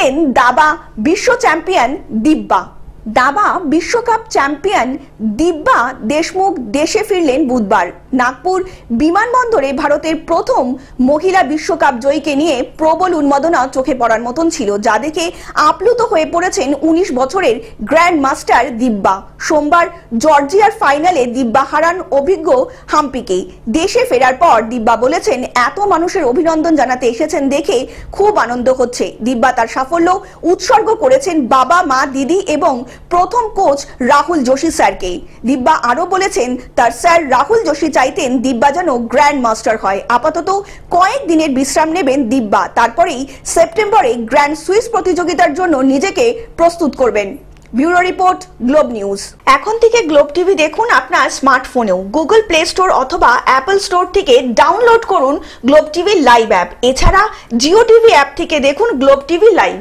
ফিরলেন দাবা বিশ্ব চ্যাম্পিয়ন দিব্যা। দাবা বিশ্বকাপ চ্যাম্পিয়ন দিব্যা দেশমুখ দেশে ফিরলেন বুধবার। নাগপুর বিমানবন্দরে ভারতের প্রথম মহিলা বিশ্বকাপ জয়ীকে নিয়ে প্রবল উন্মাদনা চোখে পড়ার মতন ছিল, যা দেখে আপ্লুত হয়ে পড়েছেন 19 বছরের গ্র্যান্ড মাস্টার দিব্যা। সোমবার জর্জিয়ার ফাইনালে দিব্যা হারান অভিজ্ঞ হাম্পিকে। দেশে ফেরার পর দিব্যা বলেছেন, এত মানুষের অভিনন্দন জানাতে এসেছেন দেখে খুব আনন্দ হচ্ছে। দিব্যা তার সাফল্য উৎসর্গ করেছেন বাবা, মা, দিদি এবং প্রথম কোচ রাহুল যোশী স্যারকে। দিব্যা আরো বলেছেন, তার স্যার রাহুল যোশী চাইতেন দিব্যা যেন গ্র্যান্ড মাস্টার হয়। আপাতত কয়েক দিনের বিশ্রাম নেবেন দিব্যা, তারপরেই সেপ্টেম্বরে গ্র্যান্ড সুইস প্রতিযোগিতার জন্য নিজেকে প্রস্তুত করবেন। Bureau report, globe news. এখন থেকে গ্লোব টিভি দেখুন আপনার স্মার্টফোনেও। গুগল প্লে স্টোর অথবা অ্যাপল স্টোর থেকে ডাউনলোড করুন গ্লোব টিভি লাইভ অ্যাপ। এছাড়া জিও টিভি অ্যাপ থেকে দেখুন গ্লোব টিভি লাইভ।